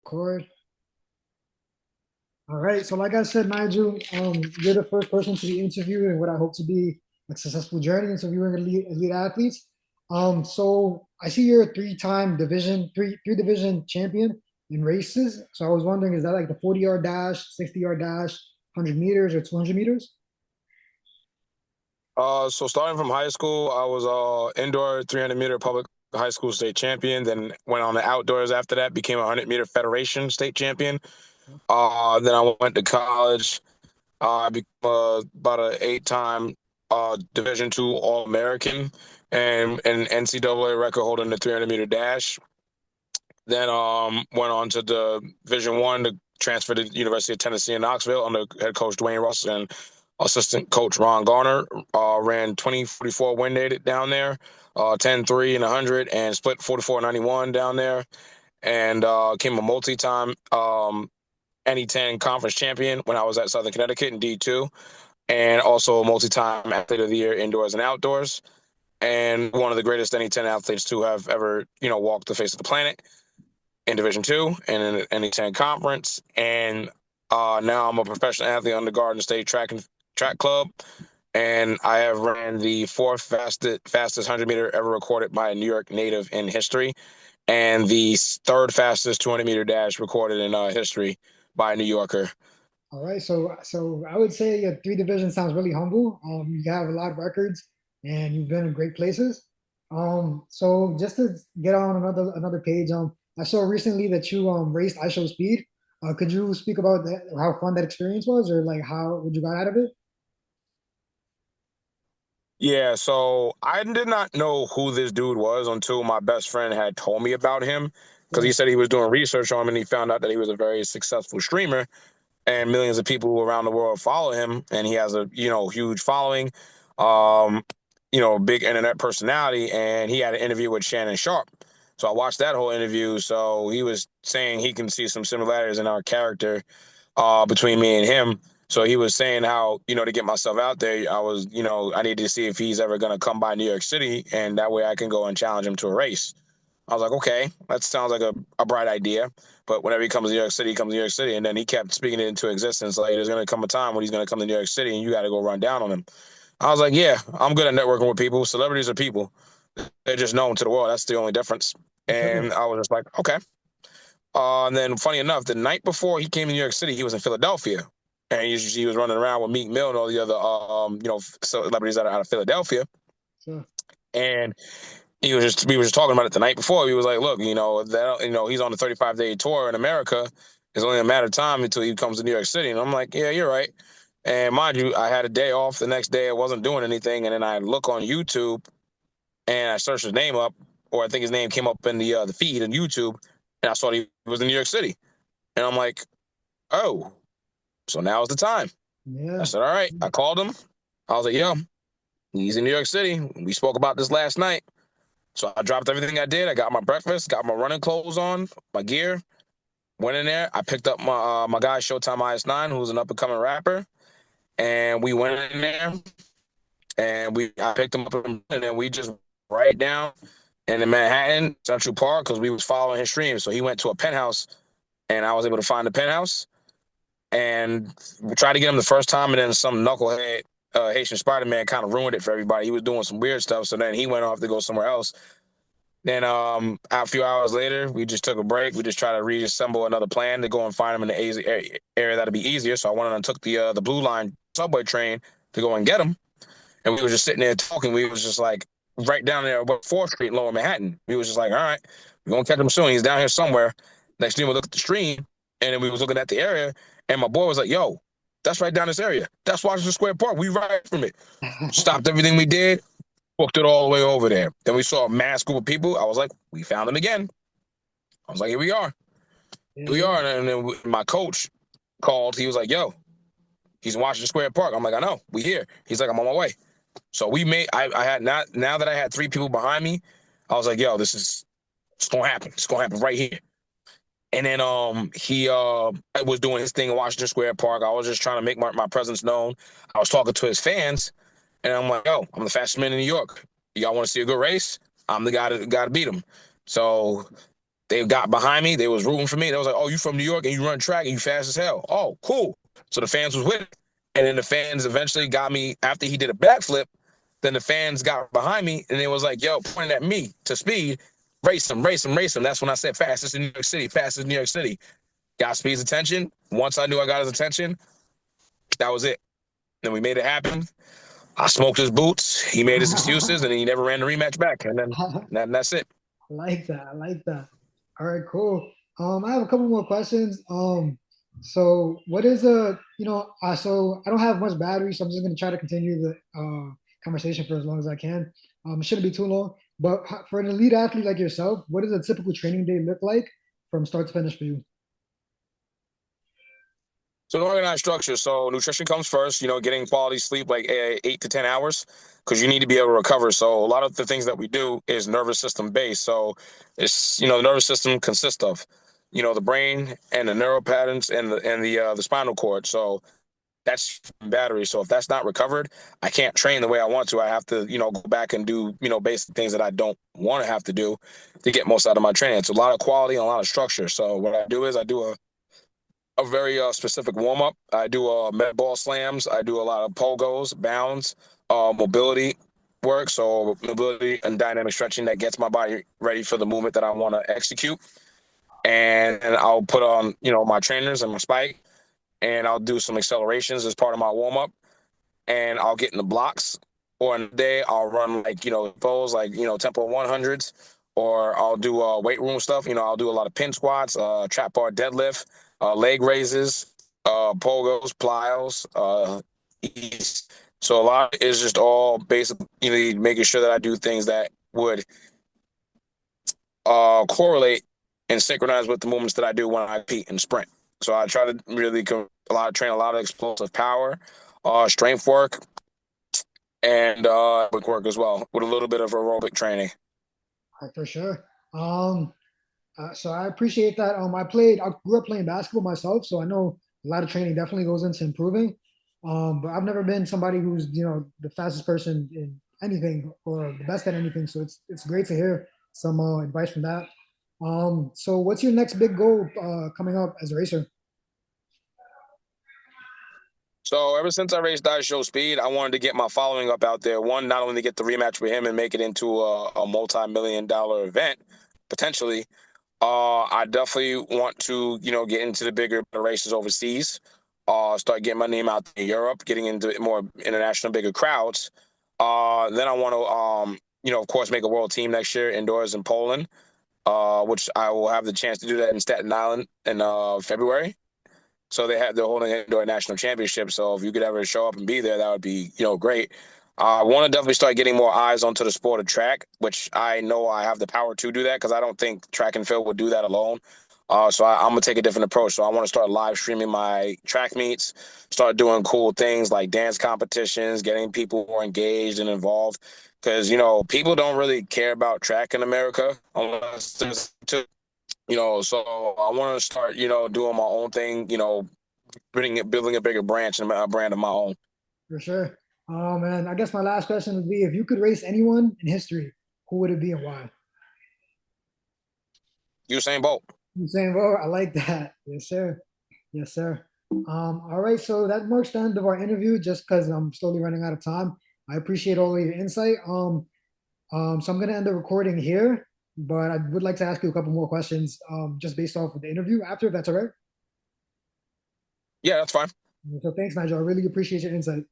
Record. All right. So, like I said, Nigel, you're the first person to be interviewed in what I hope to be a successful journey interviewing elite athletes. So I see you're a three-time three division champion in races. So I was wondering, is that like the 40-yard dash, 60-yard dash, 100 meters, or 200 meters? So starting from high school, I was indoor 300-meter public high school state champion. Then went on the outdoors after that, became a 100-meter federation state champion. Then I went to college. I became about an eight-time Division II All-American and an NCAA record holder in the 300-meter dash. Then went on to the Division I to transfer to the University of Tennessee in Knoxville under head coach Dwayne Russell and assistant coach Ron Garner. Ran 2044 win rate down there, 10-3 and 100, and split 44-91 down there. And came a multi-time NE10 conference champion when I was at Southern Connecticut in D2, and also a multi-time athlete of the year indoors and outdoors, and one of the greatest NE10 athletes to have ever, walked the face of the planet in Division II and in the NE10 conference. And now I'm a professional athlete on the Garden State Track Club, and I have ran the fourth fastest 100-meter ever recorded by a New York native in history, and the third fastest 200-meter dash recorded in history by a New Yorker. All right. So I would say your three division sounds really humble. You have a lot of records and you've been in great places. So just to get on another page, I saw recently that you raced iShowSpeed. Could you speak about that, how fun that experience was, or like how would you got out of it? Yeah, so I did not know who this dude was until my best friend had told me about him, because Yeah. he said he was doing research on him and he found out that he was a very successful streamer and millions of people around the world follow him, and he has a huge following, um big internet personality, and he had an interview with Shannon Sharp. So I watched that whole interview. So he was saying he can see some similarities in our character between me and him. So he was saying how, to get myself out there, I need to see if he's ever going to come by New York City, and that way I can go and challenge him to a race. I was like, okay, that sounds like a bright idea. But whenever he comes to New York City, he comes to New York City. And then he kept speaking it into existence. Like, there's going to come a time when he's going to come to New York City and you got to go run down on him. I was like, yeah, I'm good at networking with people. Celebrities are people. They're just known to the world. That's the only difference. For sure. And I was just like, okay. And then, funny enough, the night before he came to New York City, he was in Philadelphia, and he was running around with Meek Mill and all the other, celebrities that are out of Philadelphia. So And we were just talking about it the night before. He was like, look, he's on a 35-day tour in America. It's only a matter of time until he comes to New York City. And I'm like, yeah, you're right. And mind you, I had a day off. The next day, I wasn't doing anything, and then I look on YouTube and I searched his name up, or I think his name came up in the feed on YouTube, and I saw he was in New York City. And I'm like, oh, so now is the time. I yeah. said, all right. I called him. I was like, yo, he's in New York City. We spoke about this last night. So I dropped everything I did. I got my breakfast, got my running clothes on, my gear, went in there. I picked up my guy Showtime IS9, who's an up and coming rapper, and we went in there and I picked him up, and then we just right down in Manhattan Central Park, because we was following his stream. So he went to a penthouse, and I was able to find the penthouse and we tried to get him the first time, and then some knucklehead Haitian Spider Man kind of ruined it for everybody. He was doing some weird stuff, so then he went off to go somewhere else. Then a few hours later, we just took a break. We just tried to reassemble another plan to go and find him in the area that'd be easier. So I went and took the Blue Line subway train to go and get him. And we were just sitting there talking. We was just like right down there about 4th Street, Lower Manhattan. We was just like, all right, we're gonna catch him soon. He's down here somewhere. Next thing we look at the stream, and then we was looking at the area, and my boy was like, yo, that's right down this area. That's Washington Square Park. We right from it. Stopped everything we did, booked it all the way over there. Then we saw a mass group of people. I was like, we found him again. I was like, here we are. Yeah, Here we yeah. are. And then my coach called. He was like, yo, he's in Washington Square Park. I'm like, I know. We here. He's like, I'm on my way. So I had not, now that I had 3 people behind me, I was like, yo, it's gonna happen. It's gonna happen right here. And then he was doing his thing in Washington Square Park. I was just trying to make my presence known. I was talking to his fans, and I'm like, yo, I'm the fastest man in New York. Y'all want to see a good race? I'm the guy to beat him. So They got behind me. They was rooting for me. They was like, "Oh, you from New York and you run track and you fast as hell." Oh, cool. So the fans was with it. And then the fans eventually got me after he did a backflip. Then the fans got behind me and it was like, "Yo," pointing at me to speed, race him, race him, race him. That's when I said fastest in New York City, fastest in New York City. Got Speed's attention. Once I knew I got his attention, that was it. Then we made it happen. I smoked his boots. He made his excuses, and then he never ran the rematch back. And then that's it. I like that. I like that. All right, cool. I have a couple more questions. So what is so I don't have much battery, so I'm just gonna try to continue the conversation for as long as I can. It shouldn't be too long. But for an elite athlete like yourself, what does a typical training day look like from start to finish for you? So an organized structure. So nutrition comes first. Getting quality sleep, like 8 to 10 hours, because you need to be able to recover. So a lot of the things that we do is nervous system based. So it's the nervous system consists of the brain and the neural patterns and the spinal cord. So that's battery. So if that's not recovered, I can't train the way I want to. I have to go back and do basic things that I don't want to have to do to get most out of my training. It's a lot of quality and a lot of structure. So what I do is I do a very specific warm up. I do med ball slams. I do a lot of pogos, bounds, mobility work. So mobility and dynamic stretching that gets my body ready for the movement that I want to execute. And I'll put on my trainers and my spike, and I'll do some accelerations as part of my warm up, and I'll get in the blocks. Or in the day, I'll run like pose like tempo 100s, or I'll do weight room stuff. I'll do a lot of pin squats, trap bar deadlift, leg raises, pogos, plyos, ease. So a lot is just all basically making sure that I do things that would correlate and synchronize with the movements that I do when I compete and sprint. So I try to really train a lot of explosive power, strength work, and quick work as well, with a little bit of aerobic training. For sure. So I appreciate that. I grew up playing basketball myself, so I know a lot of training definitely goes into improving. But I've never been somebody who's the fastest person in anything or the best at anything. So it's great to hear some advice from that. So what's your next big goal coming up as a racer? So ever since I raced iShowSpeed, I wanted to get my following up out there. One, not only to get the rematch with him and make it into a multi-million-dollar event, potentially. I definitely want to, get into the bigger races overseas. Start getting my name out in Europe, getting into more international, bigger crowds. Then I want to, of course, make a world team next year indoors in Poland, which I will have the chance to do that in Staten Island in February. So they're holding an indoor national championship. So if you could ever show up and be there, that would be great. I want to definitely start getting more eyes onto the sport of track, which I know I have the power to do that, because I don't think track and field would do that alone. So I'm gonna take a different approach. So I want to start live streaming my track meets, start doing cool things like dance competitions, getting people more engaged and involved. Because people don't really care about track in America unless there's so I want to start, doing my own thing, building a bigger branch and a brand of my own. For sure. And I guess my last question would be, if you could race anyone in history, who would it be and why? Usain Bolt. Usain Bolt, I like that. Yes, sir. Yes, sir. All right, so that marks the end of our interview just because I'm slowly running out of time. I appreciate all of your insight. So I'm going to end the recording here, but I would like to ask you a couple more questions just based off of the interview after, if that's all right. Yeah, that's fine. So thanks, Nigel. I really appreciate your insight.